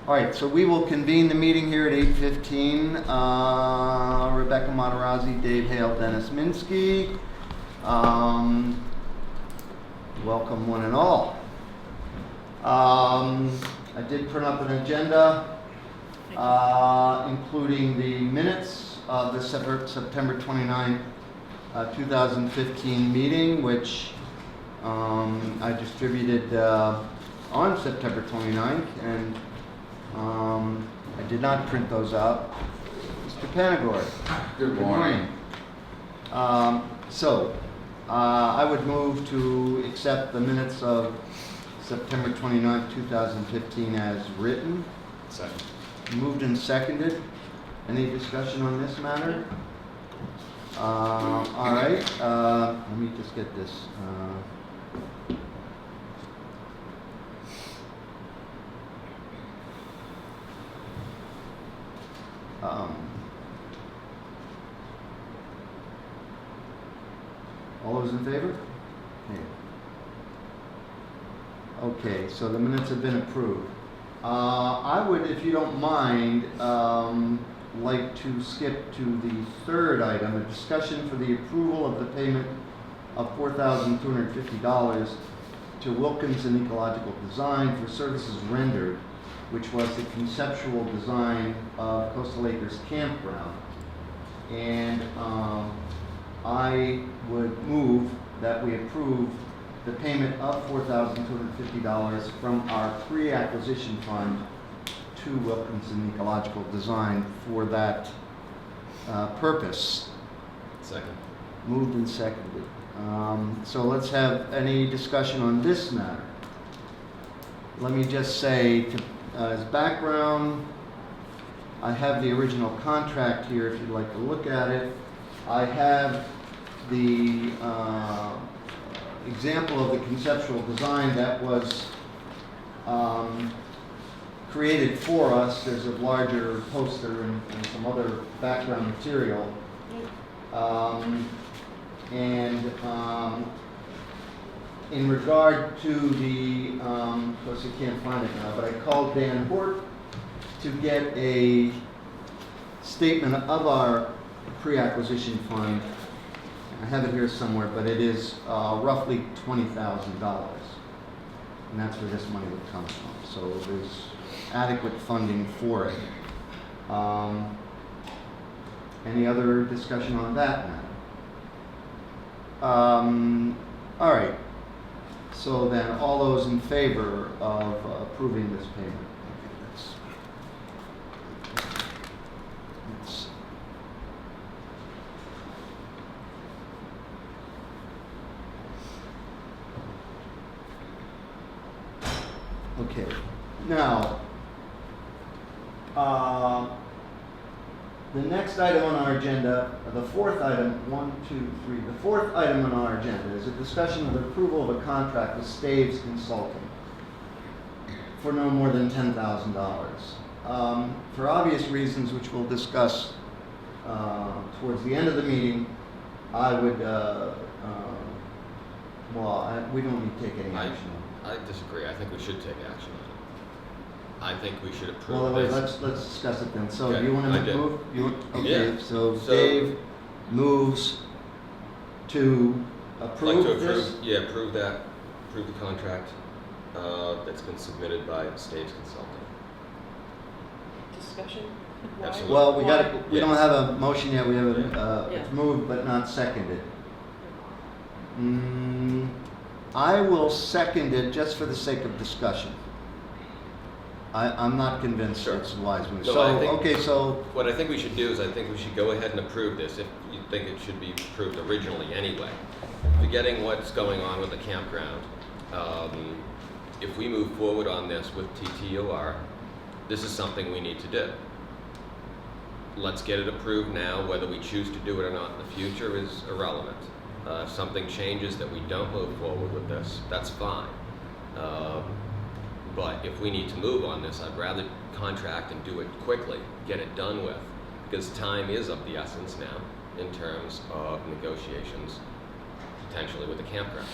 All right, so we will convene the meeting here at 8:15. Rebecca Materazzi, Dave Hale, Dennis Minsky. Welcome one and all. I did print up an agenda, including the minutes of the September 29, 2015 meeting, which I distributed on September 29th, and I did not print those out. Mr. Panagore. Good morning. I would move to accept the minutes of September 29th, 2015 as written. Second. Moved and seconded. Any discussion on this matter? All right. Let me just get this. All those in favor? Okay, so the minutes have been approved. I would, if you don't mind, like to skip to the third item, a discussion for the approval of the payment of $4,250 to Wilkinson Ecological Design for services rendered, which was the conceptual design of Coastal Acres Campground. And I would move that we approve the payment of $4,250 from our pre-acquisition fund to Wilkinson Ecological Design for that purpose. Second. Moved and seconded. So let's have any discussion on this matter. Let me just say, as background, I have the original contract here if you'd like to look at it. I have the example of the conceptual design that was created for us. There's a larger poster and some other background material. In regard to the, of course you can't find it now, but I called Dan Hort to get a statement of our pre-acquisition fund. I have it here somewhere, but it is roughly $20,000, and that's where this money would come from. So there's adequate funding for it. Any other discussion on that matter? All right. So then, all those in favor of approving this payment? Okay, now, the next item on our agenda, the fourth item, the fourth item on our agenda is a discussion of the approval of a contract with Staves Consulting for no more than $10,000. For obvious reasons, which we'll discuss towards the end of the meeting, I would, we don't need to take any action. I disagree. I think we should take action on it. I think we should approve Well, wait, this. let's discuss it then. So Okay, you want to I move? Okay, Yeah. so Dave moves to approve this? Approve the contract that's been submitted by Staves Consulting. Discussion? Why? Absolutely. Well, we Yeah. don't have a motion yet. We have Yeah. it's moved but not seconded. I will second it just for the sake of discussion. I'm not convinced Sure. it's a wise move. No, So, I think- okay, so, What I think we should do is I think we should go ahead and approve this if you think it should be approved originally anyway. Forgetting what's going on with the campground, if we move forward on this with TTOR, this is something we need to do. Let's get it approved now. Whether we choose to do it or not in the future is irrelevant. If something changes that we don't move forward with this, that's fine. But if we need to move on this, I'd rather contract and do it quickly, get it done with, because time is of the essence now in terms of negotiations potentially with the campground.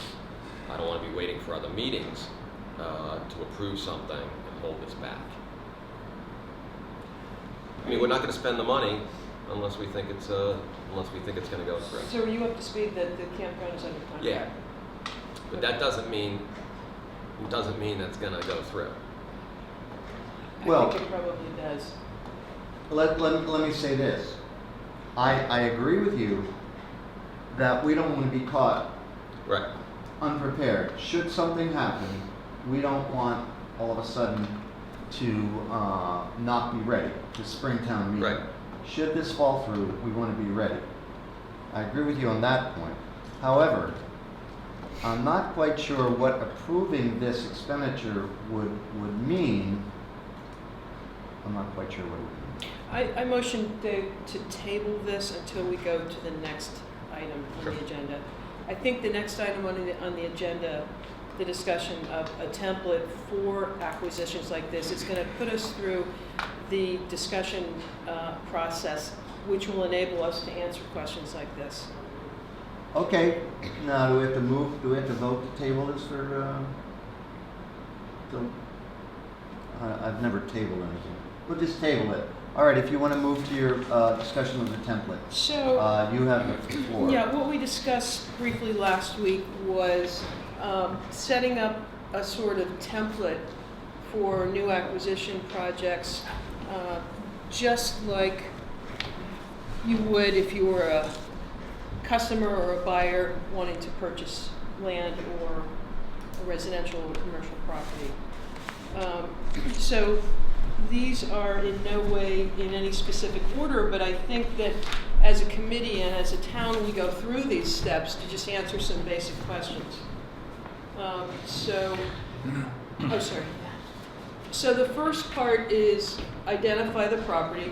I don't want to be waiting for other meetings to approve something and hold this back. I mean, we're not gonna spend the money unless we think it's gonna go through. So are you up to speed that the campground is under contract? Yeah. But that doesn't mean that's gonna go through. Well- I think it probably does. Let me say this. I agree with you that we don't want to be caught Right. unprepared. Should something happen, we don't want all of a sudden to not be ready for Springtown meeting. Right. Should this fall through, we want to be ready. I agree with you on that point. However, I'm not quite sure what approving this expenditure would mean. I'm not quite sure what it would mean. I motion to table this until we go to the next item on Sure. the agenda. I think the next item on the agenda, the discussion of a template for acquisitions like this, is going to put us through the discussion process, which will enable us to answer questions like this. Okay, now do we have to vote to table this for, I've never tabled anything. We'll just table it. All right, if you want to move to your discussion of the template, So, you have the floor. yeah, what we discussed briefly last week was setting up a sort of template for new acquisition projects, just like you would if you were a customer or a buyer wanting to purchase land or a residential or commercial property. So these are in no way in any specific order, but I think that as a committee and as a town, we go through these steps to just answer some basic questions. So the first part is identify the property,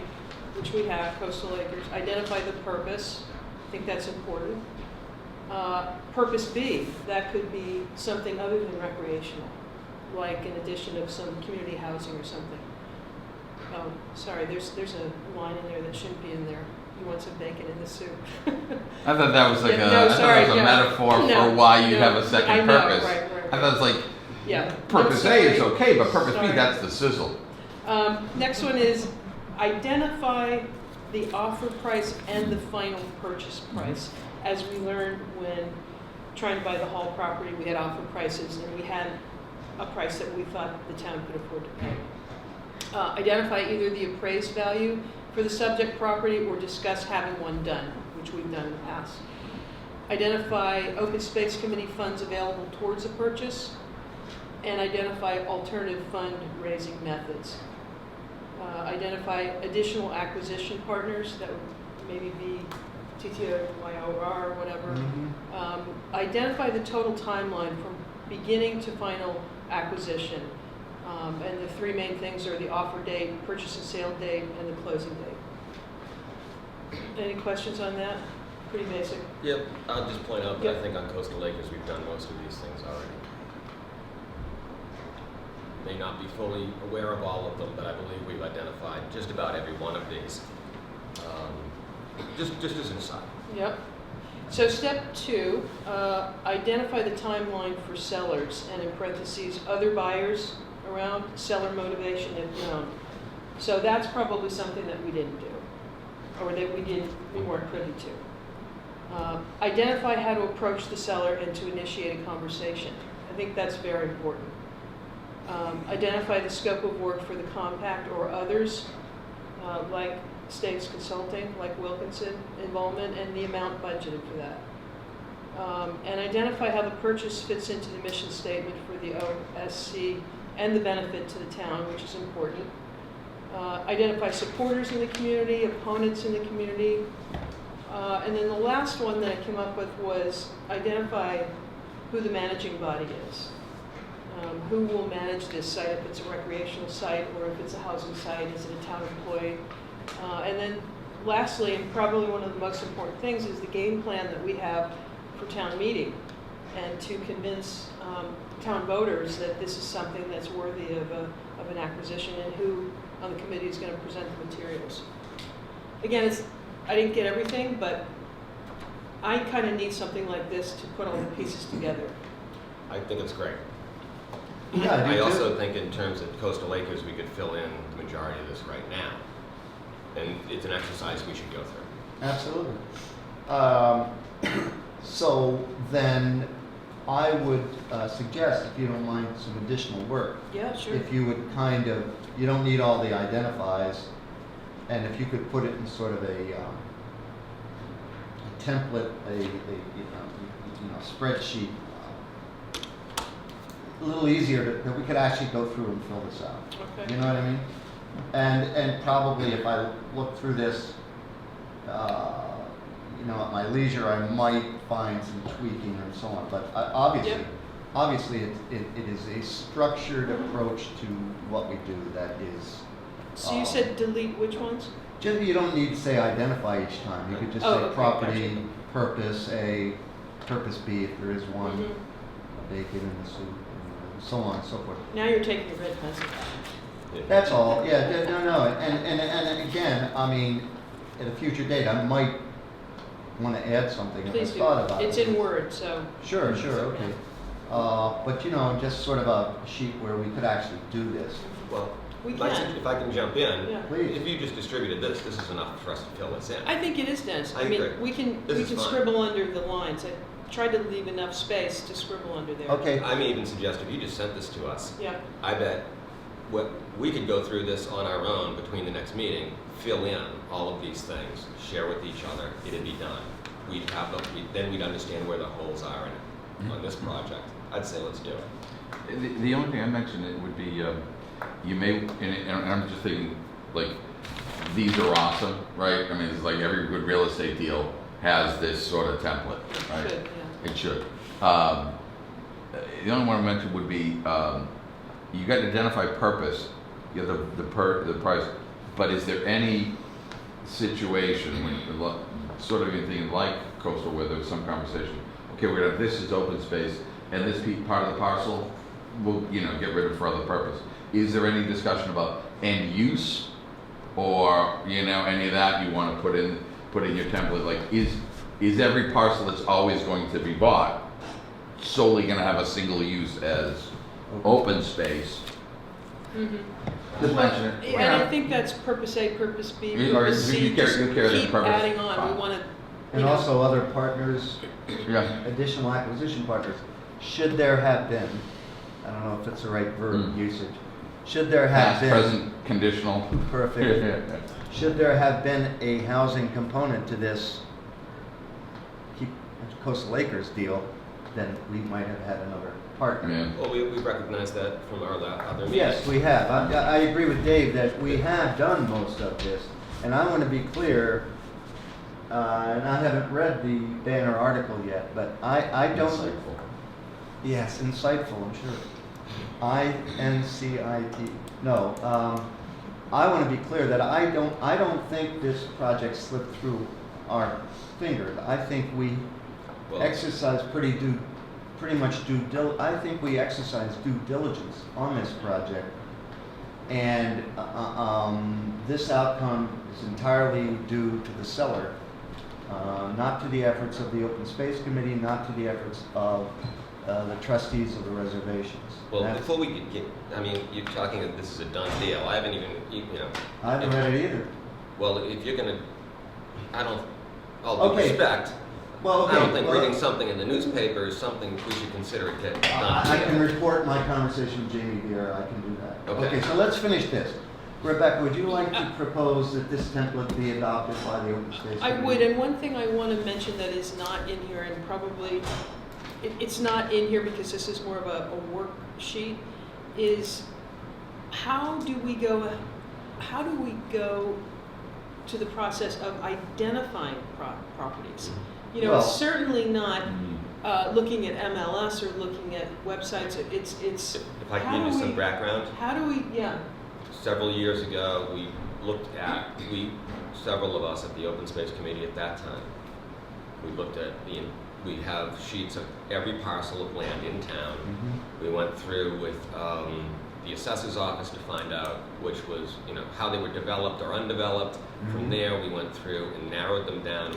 which we have, Coastal Acres. Identify the purpose. I think that's important. Purpose B, that could be something other than recreational, like an addition of some community housing or something. Oh, sorry, there's a line in there that shouldn't be in there. You want some bacon in the soup. I thought that was like Yeah, no, I thought sorry, that was a no. metaphor No, for why you no. have a second I know, purpose. right. I thought it was like Yeah. purpose I'm A is sorry. okay, but purpose B, Sorry. that's the sizzle. Next one is identify the offer price and the final purchase price. As we learned when trying to buy the Hall property, we had offer prices and we had a price that we thought the town could afford to pay. Identify either the appraised value for the subject property or discuss having one done, which we've done in the past. Identify open space committee funds available towards a purchase, and identify alternative fundraising methods. Identify additional acquisition partners, that would maybe be TTYOR or whatever. Mhm. Identify the total timeline from beginning to final acquisition. And the three main things are the offer date, purchase and sale date, and the closing date. Any questions on that? Pretty basic. Yep, I'll just point out that I Yep. think on Coastal Acres, we've done most of these things already. May not be fully aware of all of them, but I believe we've identified just about every one of these. Just as an aside. Yep. So step 2, identify the timeline for sellers, and in parentheses, other buyers around, seller motivation if known. So that's probably something that we didn't do, or that we weren't privy to. Identify how to approach the seller and to initiate a conversation. I think that's very important. Identify the scope of work for the compact or others, like States Consulting, like Wilkinson involvement, and the amount budgeted for that. And identify how the purchase fits into the mission statement for the OSC and the benefit to the town, which is important. Identify supporters in the community, opponents in the community. And then the last one that I came up with was identify who the managing body is. Who will manage this site, if it's a recreational site or if it's a housing site, is it a town employee? And then lastly, and probably one of the most important things, is the game plan that we have for town meeting, and to convince town voters that this is something that's worthy of an acquisition, and who on the committee is going to present the materials. Again, I didn't get everything, but I kind of need something like this to put all the pieces together. I think it's great. Yeah, I do I too. also think in terms of Coastal Acres, we could fill in the majority of this right now. And it's an exercise we should go through. Absolutely. So then I would suggest, if you don't mind, some additional work. Yeah, sure. If you would kind of, you don't need all the identifies, and if you could put it in sort of a template, spreadsheet, a little easier that we could actually go through and fill this out. Okay. You know what I mean? And probably if I look through this, at my leisure, I might find some tweaking and so on. But Yep. obviously, it is a structured approach to what we do that is. So you said delete which ones? Just, you don't need to say identify each time. You could just Oh, say okay, property, gotcha. purpose A, purpose B if there is one, Mhm. bacon in the soup, and so on and so forth. Now you're taking your red pencil. That's all. Yeah, no. And again, I mean, at a future date, I might want to add something if Please I do. thought about It's it. in Word, so. Sure, okay. But just sort of a sheet where we could actually do this. Well, We if I can. if I can jump in, Yeah. Please. if you just distributed this is enough for us to fill this in. I think it is, Dennis. I mean, agree. we can This is fine. scribble under the lines. I tried to leave enough space to scribble under there. Okay. I may even suggest if you just sent this to us, Yeah. I bet we could go through this on our own between the next meeting, fill in all of these things, share with each other, it'd be done. Then we'd understand where the holes are in it on this project. I'd say let's do it. The only thing I mentioned it would be, you may, and I'm just thinking, like, these are awesome, right? I mean, it's like every good real estate deal has this sort of template, right? Should, yeah. It should. The only one I mentioned would be, you got to identify purpose, you have the price, but is there any situation when you're sort of even thinking like coastal, where there was some conversation, okay, we're gonna have this is open space, and this part of the parcel we'll get rid of for other purpose. Is there any discussion about end use, or any of that you want to put in your template? Like, is every parcel that's always going to be bought solely going to have a single use as open space? Mm-hmm. Just mention it. And I think that's purpose A, purpose B, Or purpose you C. carry- Just you carry the keep purpose. adding on. Fine. We want to. And also other partners, Yeah. additional acquisition partners. Should there have been, I don't know if it's the right verb usage, should there have Past, been. present, conditional. Perfect. Should there have been a housing component to this Coastal Acres deal, then we might have had another partner. Yeah. Well, we recognize that from our other meetings. Yes, we have. I agree with Dave that we have done most of this. And I want to be clear, and I haven't read the Banner article yet, but I don't. Insightful. Yes, insightful, I'm sure. INCIT. No, I want to be clear that I don't think this project slipped through our fingers. I think we Well, exercise I think we exercise due diligence on this project. And this outcome is entirely due to the seller, not to the efforts of the Open Space Committee, not to the efforts of the trustees of the reservations. well, That's- before we get, I mean, you're talking that this is a done deal. I haven't even, I haven't read it either. well, if you're gonna, all due Okay. respect, Well, okay. I don't think well, reading something in the newspaper is something we should consider it done. I can report my conversation with Jamie Beer, I can do that. Okay. So let's finish this. Rebecca, would you like to propose that this template be adopted by the Open Space I Committee? would, and one thing I want to mention that is not in here, and probably, it's not in here because this is more of a worksheet, is how do we go to the process of identifying properties? Well- It's certainly not looking at MLS or looking at websites. It's If I how can give do you some we- background, how do we, yeah, several years ago, several of us at the Open Space Committee at that time, we looked at we have sheets of every parcel of land in town. Mhm. We went through with the assessor's office to find out which was, how they were developed or undeveloped. From Mhm. there, we went through and narrowed them down.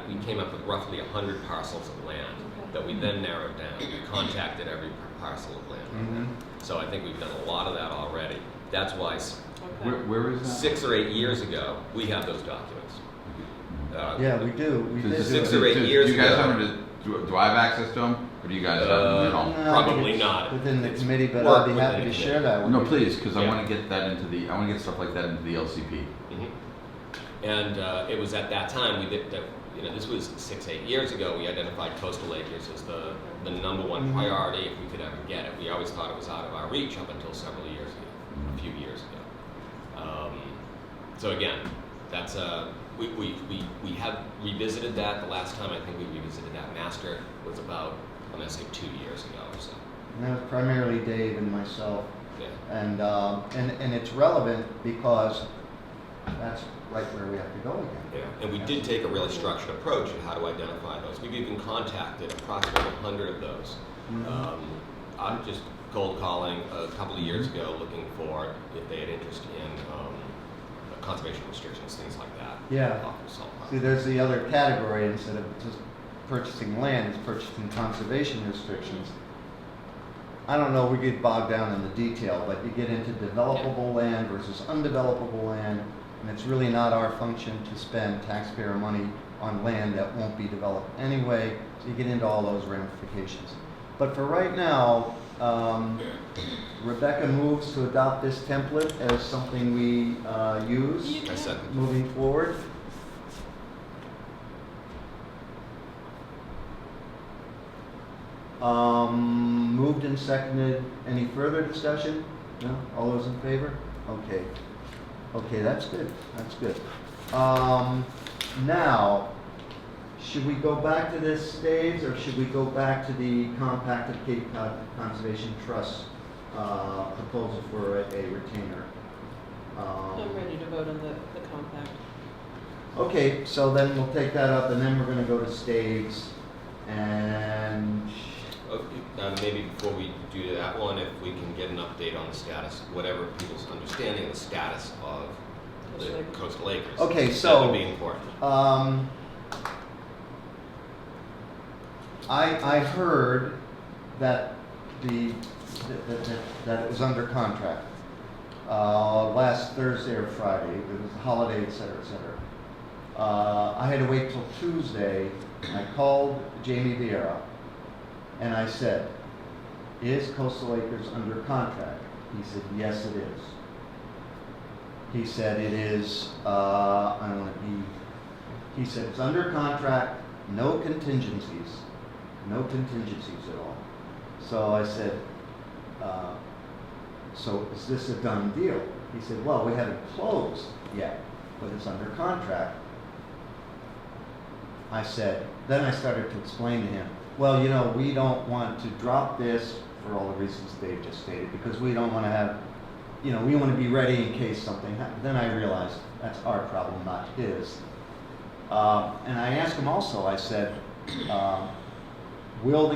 We came up with roughly 100 parcels of land Okay. that we then narrowed down. We contacted every parcel of land. Mhm. So I think we've done a lot of that already. That's why Where is that? 6 or 8 years ago, we have those documents. Yeah, we do. We did do 6 it. or 8 years Do you guys ago. do I have access to them, or do you guys have them at home? No, I think Probably it's not. Within the It's committee, but work I'd be within happy the to committee. share that with No, you. please, because I Yeah. want to get that into the, I want to get stuff like that into the LCP. Mhm. And it was at that time, we did, that, you know, this was 6, 8 years ago, we identified Coastal Acres as the number one Mhm. priority if we could ever get it. We always thought it was out of our reach up until several years ago, a few years ago. So again, that's we have revisited that. The last time I think we revisited that master was about, I'm gonna say 2 years ago or so. And that was primarily Dave and myself. Yeah. And it's relevant because that's right where we have to go again. Yeah, and we did take a really structured approach in how to identify those. We've even contacted approximately 100 of those. Mhm. I'm just cold calling a couple of years ago, looking for if they had interest in conservation restrictions, things like that. Yeah. Off of salt See, park. there's the other category, instead of just purchasing land, it's purchasing conservation restrictions. I don't know, we get bogged down in the detail, but you get into developable land versus undevelopable land, and it's really not our function to spend taxpayer money on land that won't be developed anyway, so you get into all those ramifications. But for right now, Rebecca moves to adopt this template as something we use I said, moving forward. Moved and seconded. Any further discussion? No? All those in favor? Okay. Okay, that's good. That's good. Now, should we go back to this, Dave, or should we go back to the compacted Cape Cod Conservation Trust proposal for a retainer? I'm ready to vote on the compact. Okay, so then we'll take that up, and then we're gonna go to Staves, and, maybe before we do that one, if we can get an update on the status, whatever people's understanding of the status of the Coastal Acres. Coastal Acres. Okay, That so- would be important. I heard that that it was under contract, last Thursday or Friday, it was a holiday, et cetera, et cetera. I had to wait till Tuesday, and I called Jamie Vieira, and I said, "Is Coastal Acres under contract?" He said, "Yes, it is." He said, "It is, I don't know, he said, it's under contract, no contingencies at all." So I said, "So is this a done deal?" He said, "Well, we haven't closed yet, but it's under contract." I said, then I started to explain to him, "Well, you know, we don't want to drop this for all the reasons Dave just stated, because we don't want to have, you know, we want to be ready in case something happens." Then I realized that's our problem, not his. And I asked him also, I said, will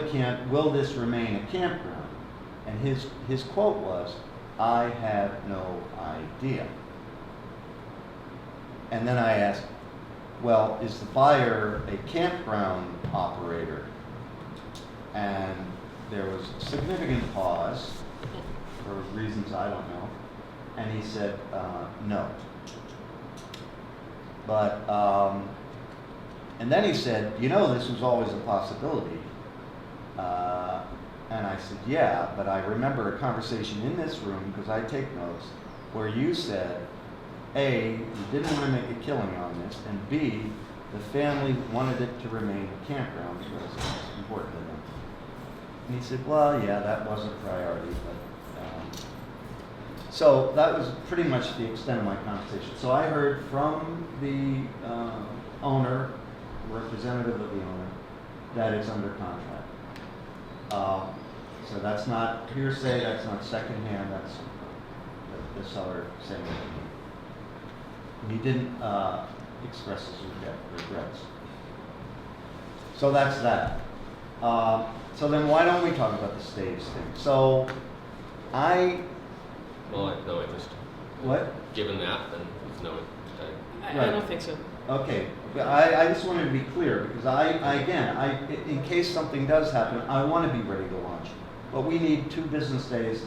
this remain a campground? And his quote was, "I have no idea." And then I asked, "Well, is the buyer a campground operator?" And there was a significant pause for reasons I don't know. And he said, "No." But, and then he said, "You know, this was always a possibility." And I said, "Yeah, but I remember a conversation in this room, because I take notes, where you said, A, you didn't want to make a killing on this, and B, the family wanted it to remain a campground because it was important to them." And he said, "Well, yeah, that was a priority, but..." So that was pretty much the extent of my conversation. So I heard from the owner, representative of the owner, that it's under contract. So that's not hearsay, that's not secondhand, that's the seller saying it to me. And he didn't express his regrets. So that's that. So then why don't we talk about the Staves thing? So I, Well, I have no interest. what? Given that, then there's no, I Right. don't think so. Okay, but I just wanted to be clear, because in case something does happen, I want to be ready to launch. But we need 2 business days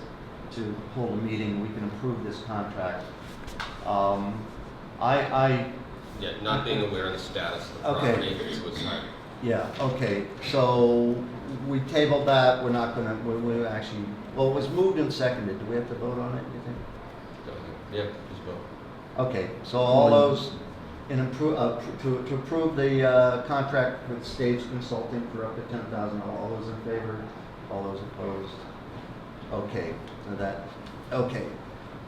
to hold a meeting, we can approve this contract, I, Yeah, not being aware of the status of the Okay. property, it was hard. yeah, okay, so we tabled that, we're not gonna, we actually, well, it was moved and seconded, do we have to vote on it, you think? Go ahead. Yeah, just vote. Okay, so all those to approve the contract with Stage Consulting for up to $10,000, all those in favor, all those opposed? Okay, so that, okay.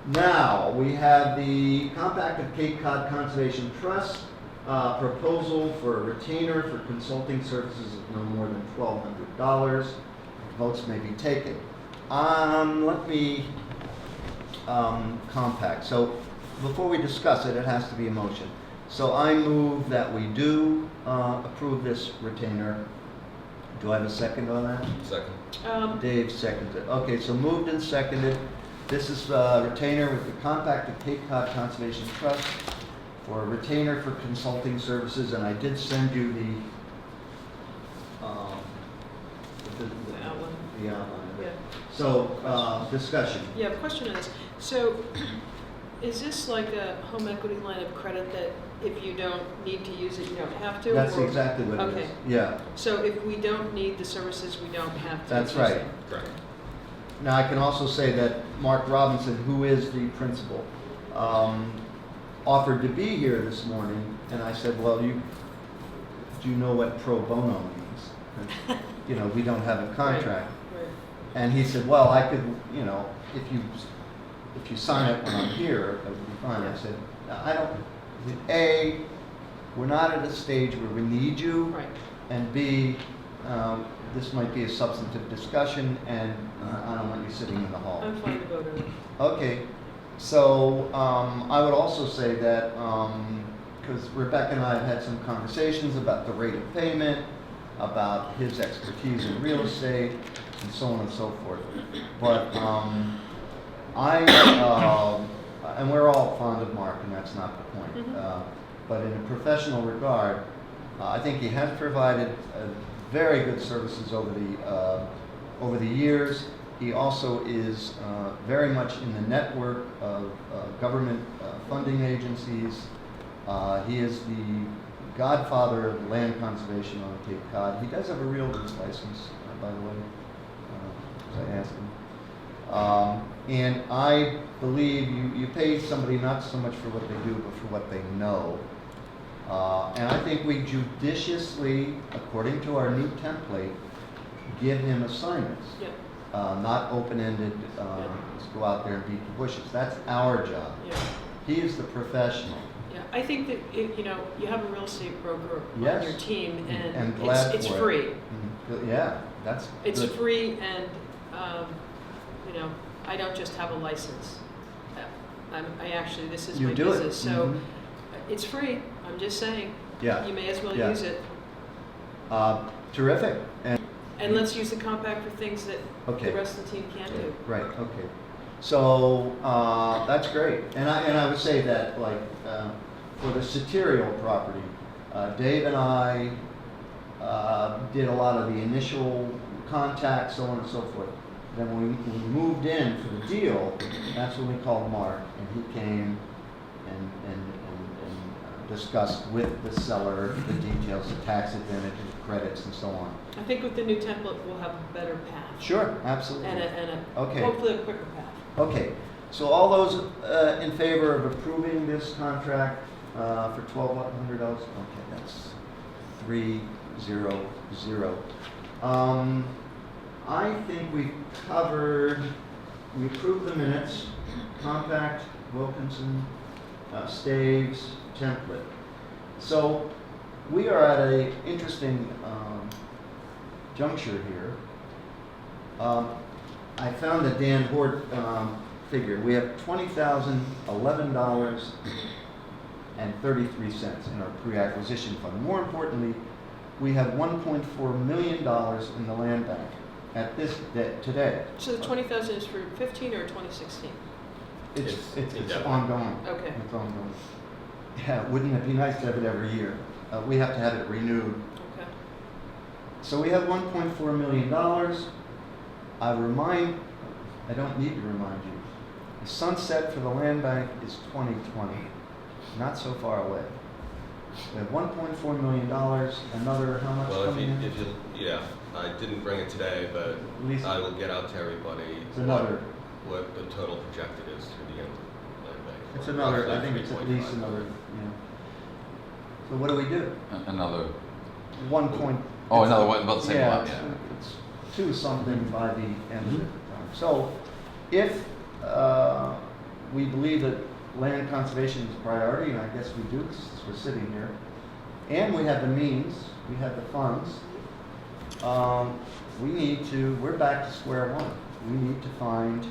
Now, we have the Compact of Cape Cod Conservation Trust, proposal for a retainer for consulting services of no more than $1,200. Votes may be taken. Let me, compact, so before we discuss it, it has to be a motion. So I move that we do approve this retainer. Do I have a second on that? Second. Dave seconds it. Okay, so moved and seconded. This is retainer with the Compact of Cape Cod Conservation Trust for a retainer for consulting services, and I did send you the outline. the outline of Yeah. it. So, discussion. Yeah, question on this. So, is this like a home equity line of credit that if you don't need to use it, you don't have to? That's or- exactly what it Okay. is. Yeah, So if we don't need the services, we don't have to? that's use right. it? Correct. Now, I can also say that Mark Robinson, who is the principal, offered to be here this morning, and I said, well, do you know what pro bono means? And, you know, we don't have a contract. Right. And he said, well, I could, you know, if you sign it when I'm here, that would be fine. I said, I don't, A, we're not at a stage where we need you, Right. and B, this might be a substantive discussion, and I don't want you sitting in the hall. I'm fine to vote on it. Okay, so I would also say that, because Rebecca and I have had some conversations about the rate of payment, about his expertise in real estate, and so on and so forth. But and we're all fond of Mark, and that's not the point. Mhm. But in a professional regard, I think he has provided very good services over the years. He also is very much in the network of government funding agencies. He is the godfather of land conservation on Cape Cod. He does have a realtor's license, by the way, as I asked him. And I believe you pay somebody not so much for what they do, but for what they know. And I think we judiciously, according to our new template, give him assignments. Yeah, Not open-ended, let's go out there and beat the bushes. That's our job. yeah, He is the professional. yeah. I think that, you know, you have a real estate broker on Yes. your team, And and glad it's for it. free. Yeah, that's It's good. free, and, you know, I don't just have a license. I actually, this is You my do it. business, so Mhm. it's free. I'm just saying. Yeah. You may as well Yeah. use it. Terrific. And let's use the compact for things that Okay. the rest of the team can't do. Right, okay. So, that's great. And I would say that, like, for the Soterial property, Dave and I did a lot of the initial contacts, so on and so forth. Then when we moved in for the deal, that's when we called Mark, and he came and discussed with the seller the details, the tax advantages, credits, and so on. I think with the new template, we'll have a better path. Sure, absolutely. And Okay. hopefully a quicker path. Okay, so all those in favor of approving this contract for $1,200? Okay, that's 300. I think we approved the minutes, compact, Wilkinson, Staves, template. So we are at an interesting juncture here. I found the Dan Hort figure. We have $20,011.33 in our pre-acquisition fund. More importantly, we have $1.4 million in the land bank at this today. So the 20,000 is for 15 or 2016? It's indefinite. ongoing. Okay. It's ongoing. Yeah, wouldn't it be nice to have it every year? We have to have it renewed. Okay. So we have $1.4 million. I don't need to remind you, The sunset for the land bank is 2020, not so far away. We have $1.4 million, another, how much Well, coming in? yeah, I didn't bring it today, but At least I will get out to everybody it's another, what the total projected is through the end of land bank. it's another, I Roughly think it's at least 3.5. another, So what do we do? Another, 1 point. oh, another one, about the same Yeah, lot, yeah. it's 2 something by the end of it. So if we believe that land conservation is a priority, and I guess we do, since we're sitting here, and we have the means, we have the funds, we're back to square one. We need to find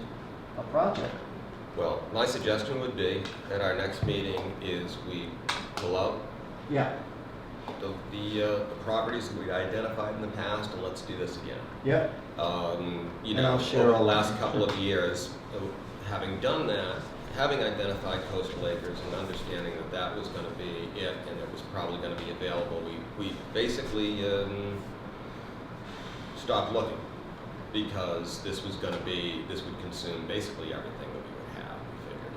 a project. Well, my suggestion would be at our next meeting is we pull out Yeah, the properties that we identified in the past, and let's do this again. yeah, You And know, I'll share over the all last that. couple of years, having done that, having identified Coastal Acres and understanding that that was going to be it, and it was probably going to be available, we basically stopped looking, because this would consume basically everything that we would have, we figured,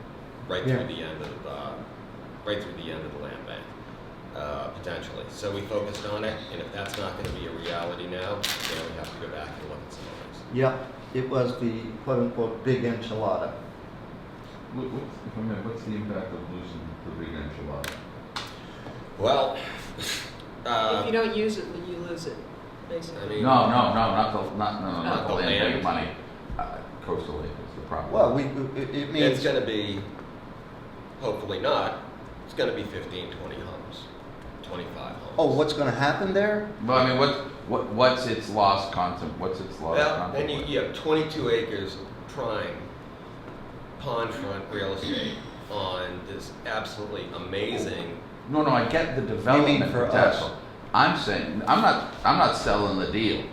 right Yeah. through the end of the land bank. Potentially. So we focused on it, and if that's not going to be a reality now, then we have to go back and look at some others. yeah. It was the quote-unquote big enchilada. What's the impact of losing the big enchilada? Well, If you don't use it, then you lose it, basically. I mean, No, not the the land bank land. money. Coastal Acres, the property. Well, it means. it's going to be, hopefully not, it's going to be 15, 20 homes, 25 homes. Oh, what's going to happen there? Well, I mean, what's its lost content? What's its lost Well, content? then you have 22 acres of prime pondfront real estate on this absolutely amazing. No, I get the development for potential. us? I'm saying, I'm not selling the deal.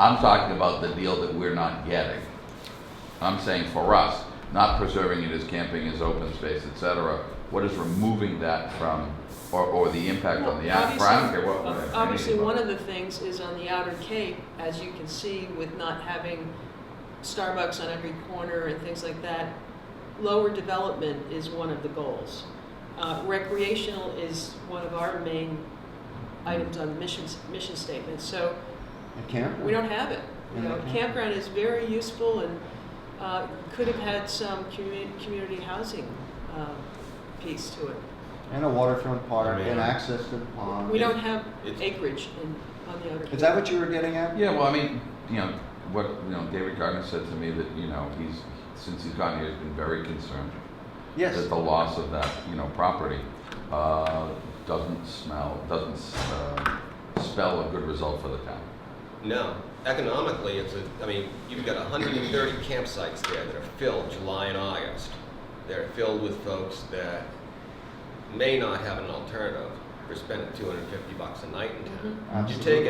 I'm talking about the deal that we're not getting. I'm saying for us, not preserving it as camping, as open space, et cetera. What is removing that from, or the impact on the aquifer? I don't care what. Obviously, anything one about of the things is on the outer Cape, as you can see, with not having Starbucks on every corner and things like that, lower development is one of the goals. Recreational is one of our main items on the mission statement. So A camp? we don't have it. You Yeah, know, okay. campground is very useful and could have had some community housing piece to it. And a waterfront park I mean, and access to the pond. We don't have It's- acreage on the outer Cape. Is that what you were getting at? Yeah, well, I mean, David Gardner said to me that, since he's gotten here, he's been very concerned Yes. that the loss of that, property, doesn't spell a good result for the town. No, economically, you've got 130 campsites there that are filled July and August. They're filled with folks that may not have an alternative for spending $250 a night in town. Absolutely.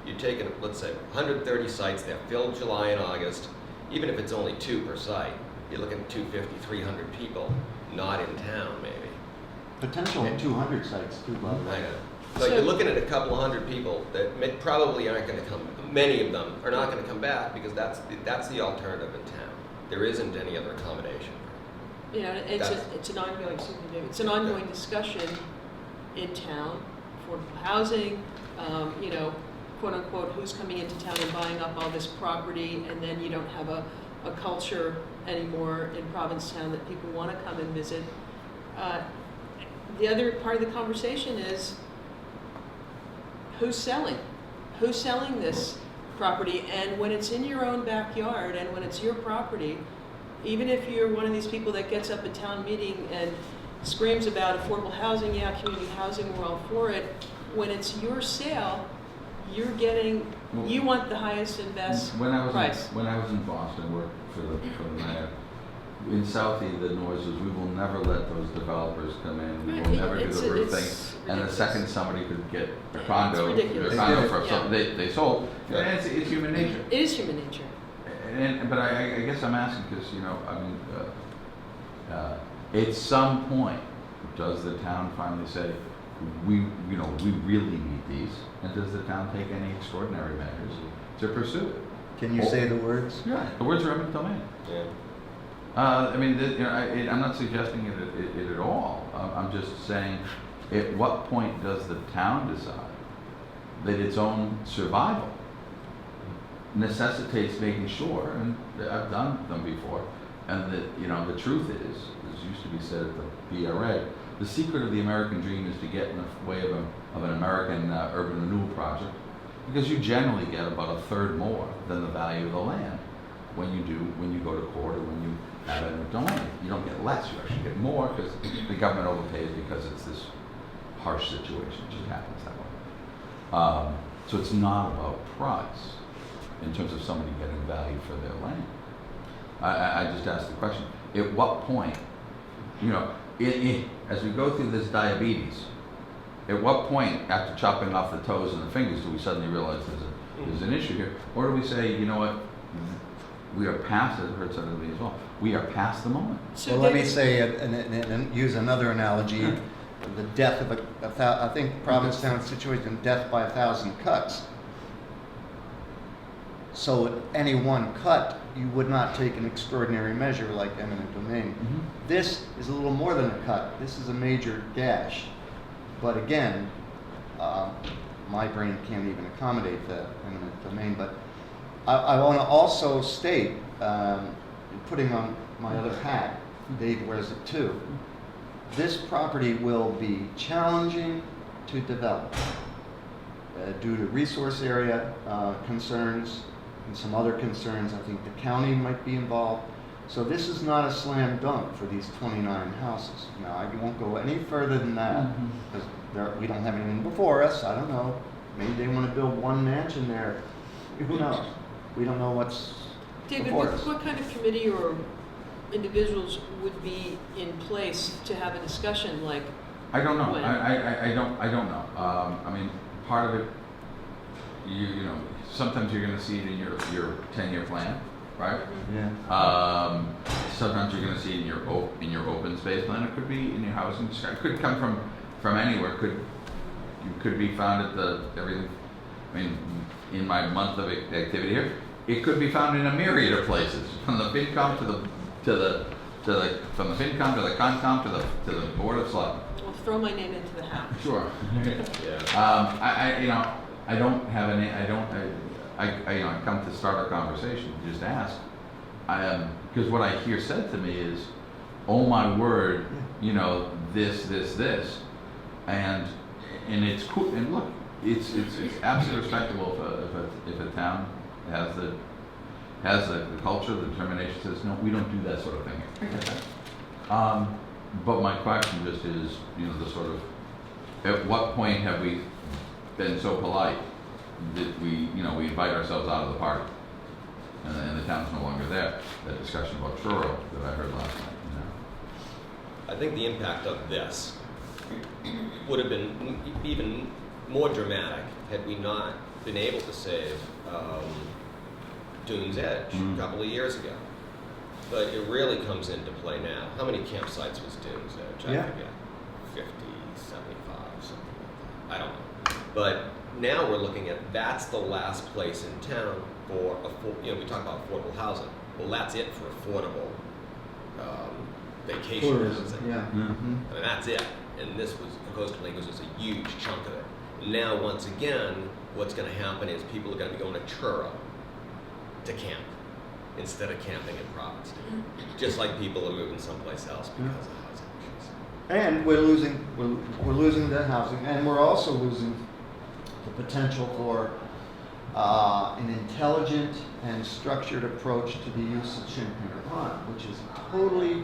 You're taking, let's say, 130 sites that are filled July and August. Even if it's only 2 per site, you're looking at 250, 300 people not in town, maybe. Potential 200 sites too, by the I way. know. So you're looking at a couple of hundred people that probably aren't going to come. Many of them are not going to come back because that's the alternative in town. There isn't any other accommodation. You know, That's- it's an ongoing, excuse me, David, it's an ongoing discussion in town, affordable housing, quote unquote, who's coming into town and buying up all this property, and then you don't have a culture anymore in Provincetown that people want to come and visit. The other part of the conversation is who's selling? Who's selling this property? And when it's in your own backyard and when it's your property, even if you're one of these people that gets up at town meeting and screams about affordable housing, yeah, community housing, we're all for it, when it's your sale, you want the highest and best price. When I was in Boston, worked for the mayor, in Southie, the noise was, we will never let those developers come in, we will never do the roof thing. And the second somebody could get a condo, ridiculous. for Yeah. something they sold, and it's human nature. It is human nature. But I guess I'm asking because, at some point, does the town finally say, we really need these, and does the town take any extraordinary measures to pursue it? Can you say the words? Yeah, the words are eminent domain. Yeah. I mean, I'm not suggesting it at all. I'm just saying, at what point does the town decide that its own survival necessitates making sure, and I've done them before, and that, the truth is, as used to be said at the BRA, the secret of the American dream is to get in the way of an American urban renewal project, because you generally get about a third more than the value of the land when you go to court or when you have it in a domain. You don't get less, you actually get more, because the government overpays because it's this harsh situation. It just happens that way. So it's not about price in terms of somebody getting value for their land. I just asked the question, at what point, as we go through this diabetes, at what point, after chopping off the toes and the fingers, do we suddenly realize there's an issue here? Or do we say, you know what, we are past, as I heard suddenly as well, we are past the moment. So Well, let me David- say, and use another analogy, the death of I think Provincetown situation, death by 1,000 cuts. So at any one cut, you would not take an extraordinary measure like eminent domain. Mm-hmm. This is a little more than a cut. This is a major gash. But again, my brain can't even accommodate the eminent domain. But I want to also state, putting on my other hat, Dave wears it too, this property will be challenging to develop due to resource area concerns and some other concerns. I think the county might be involved. So this is not a slam dunk for these 29 houses. Now, I won't go any further than that, because we don't have anything before us. I don't know. Maybe they want to build one mansion there. Who knows? We don't know what's David, before us. what kind of committee or individuals would be in place to have a discussion like? I don't know. When? I don't know. I mean, part of it, sometimes you're going to see it in your 10-year plan, right? Yeah. Sometimes you're going to see it in your open space plan. It could be in your housing. It could come from anywhere. You could be found at everything. I mean, in my month of activity here, it could be found in a myriad of places, from the FinCom from the FinCom to the Concom to the Board of Selectmen. Well, throw my name into the hat. Sure. Yeah. I don't have any. I come to start a conversation. Just ask. Because what I hear said to me is, "Oh my word, this," and it's cool. And look, it's absolutely respectable if a town has the culture, the determination, says no, we don't do that sort of thing. But my question just is, the sort of, at what point have we been so polite that we invite ourselves out of the party, and the town's no longer there? That discussion about Truro that I heard last night. I think the impact of this would have been even more dramatic had we not been able to save Dunes Edge a couple of years ago. But it really comes into play now. How many campsites was Dunes Edge? I forget. 50, 75, something like that. I don't know. But now we're looking at, that's the last place in town for, we talk about affordable housing. Well, that's it for affordable vacation housing. Yeah. Mm-hmm. I mean, that's it. And Coastal Acres was a huge chunk of it. Now, once again, what's going to happen is people are going to be going to Truro to camp instead of camping in Provincetown. Just like people are moving someplace else because of housing issues. And we're losing the housing, and we're also losing the potential for an intelligent and structured approach to the use of Champaign Pond, which is totally,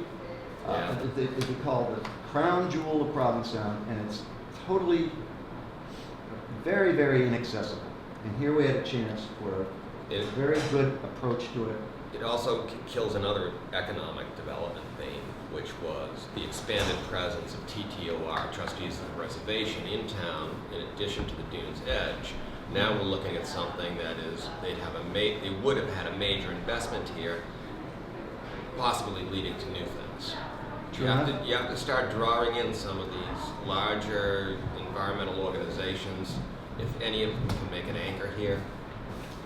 they call the crown jewel of Provincetown, and it's totally very, very inaccessible. And here we had a chance for a very good approach to it. It also kills another economic development theme, which was the expanded presence of TTOR, Trustees of the Reservation, in town, in addition to the Dunes Edge. Now we're looking at something that is, they would have had a major investment here, possibly leading to new things. You have to start drawing in some of these larger environmental organizations. If any of them can make an anchor here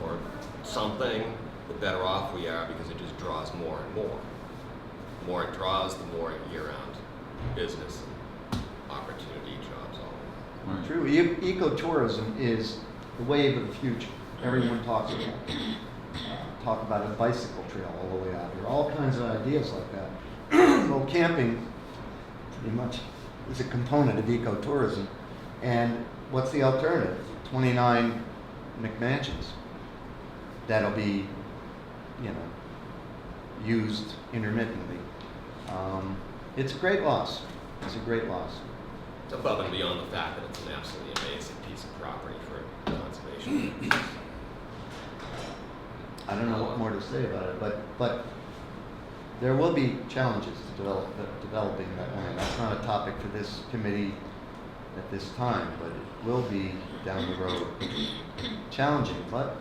or something, the better off we are, because it just draws more and more. more it draws, the more year-round business and opportunity jobs all. Right. True, ecotourism is the wave of the future. Everyone talks about it. Talk about a bicycle trail all the way out here, all kinds of ideas like that. Well, camping pretty much is a component of ecotourism. And what's the alternative? 29 McMansions that'll be, used intermittently. It's a great loss. It's a great loss. It's above and beyond the fact that it's an absolutely amazing piece of property for conservation purposes. I don't know what more to say about it, but there will be challenges to developing that land. That's not a topic for this committee at this time, but it will be down the road. Challenging, but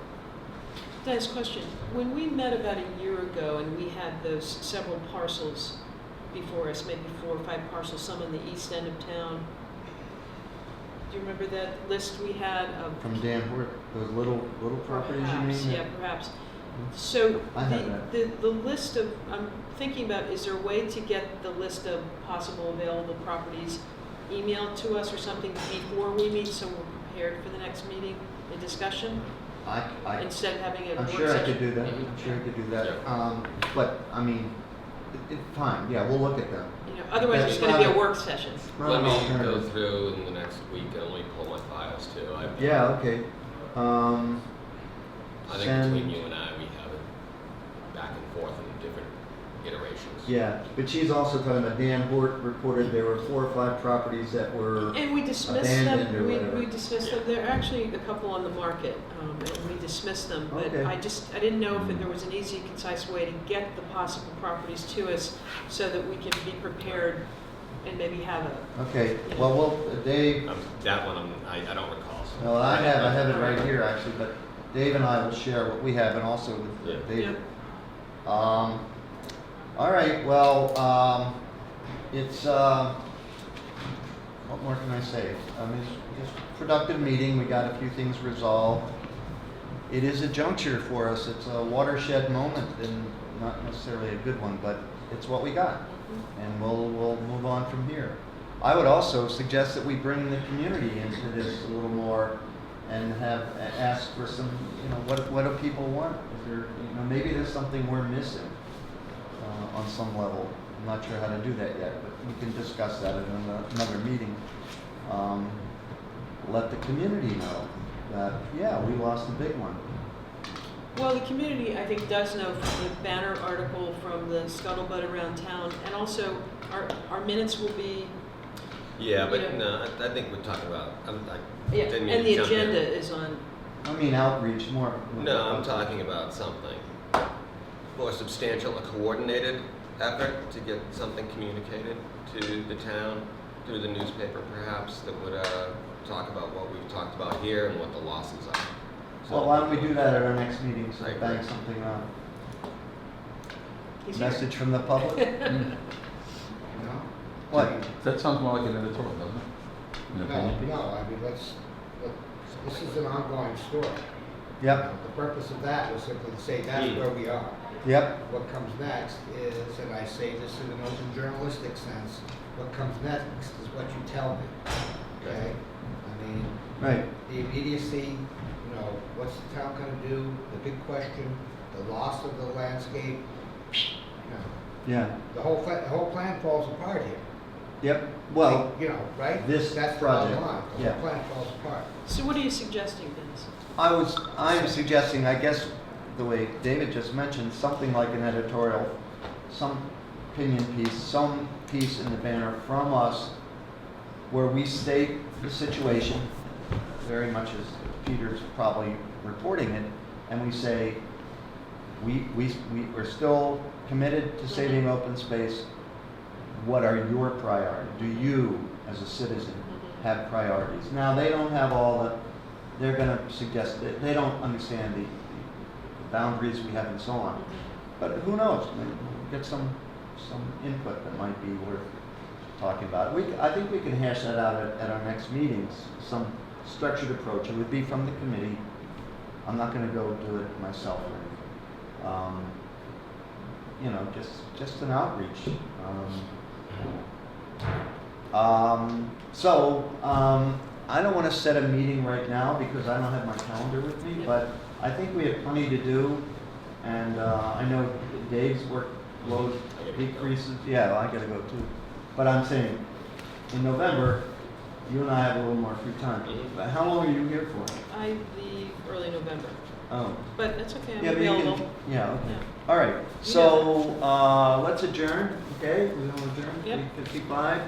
Dennis, question. When we met about a year ago and we had those several parcels before us, maybe 4 or 5 parcels, some in the east end of town, do you remember that list we had of? from Dan Hort, those little properties Perhaps, you mean? yeah, perhaps. So I have the list of, I'm thinking about, is there a way to get the list of possible available properties emailed to us or something before we meet so we're prepared for the next meeting and discussion? Instead of having a I'm work sure I session? could do that. I'm sure I could do that. But I mean, fine. Yeah, we'll look at them. Otherwise That's it's going to be not a work session. Not Let an me go alternative. through in the next week and let me pull my files too. Yeah. Okay. I think Send- between you and I, we have it back and forth in different iterations. Yeah, but she's also talking about Dan Hort reported there were 4 or 5 properties that were. And we dismissed Abandoned them, or whatever. we dismissed them, there are actually a couple on the market, and we dismissed them, but Okay. I didn't know if there was an easy, concise way to get the possible properties to us so that we can be prepared and maybe have a, Okay. Well, Dave. That one, I don't recall. So. Well, I have it right here actually, but Dave and I will share what we have and also with Yeah. David. All right, well, it's, what more can I say? I mean, it's a productive meeting, we got a few things resolved. It is a juncture for us, it's a watershed moment, and not necessarily a good one, but it's what we got. And we'll move on from here. I would also suggest that we bring the community into this a little more and ask for some, what do people want? Is there, maybe there's something we're missing on some level. I'm not sure how to do that yet, but we can discuss that in another meeting. Let the community know that, yeah, we lost a big one. well, the community, I think, does know from the banner article, from the scuttlebutt around town, and also our minutes will be, Yeah, but Yeah. no, I think we're talking about. yeah, Didn't mean and to the jump in. agenda is on. I mean, outreach more. No, I'm talking about something more substantial, a coordinated effort to get something communicated to the town through the newspaper, perhaps, that would talk about what we've talked about here and what the losses are. So, Well, why don't we do that at our next meeting, so I agree. bang something on. He's here. Message from the public? What? That sounds more like an editorial, doesn't it? An opinion piece? No, I mean, this is an ongoing story. Yep, The purpose of that was simply to say that's where we are. yep, What comes next is, and I say this in an open journalistic sense, what comes next is what you tell me, okay? I mean, right. the immediacy, what's the town gonna do, the big question, the loss of the landscape, Yeah, the whole plan falls apart here. yep, well, Right? this That's the project, bottom line, the yeah. whole plan falls apart. So what are you suggesting, Dennis? I am suggesting, I guess, the way David just mentioned, something like an editorial, some opinion piece, some piece in the banner from us where we state the situation, very much as Peter's probably reporting it, and we say, we're still committed to saving open space. What are your priorities? Do you, as a citizen, have priorities? Now, they don't have all the, they're going to suggest, they don't understand the boundaries we have and so on. But who knows? Maybe we'll get some input that might be worth talking about. I think we can hash that out at our next meetings, some structured approach. It would be from the committee. I'm not going to go do it myself or anything. you know, just an outreach. I don't want to set a meeting right now because I don't have my calendar with me, Yep. but I think we have plenty to do. And I know Dave's workload decreases. Yeah, I gotta go too. But I'm saying, in November, you and I have a little more free time. Mhm. But how long are you here for? I leave early November, Oh. but that's okay, I'm Yeah, but you available. can, yeah, okay. Yeah. All right, so, let's adjourn, okay? We will adjourn, Yep. 8:55.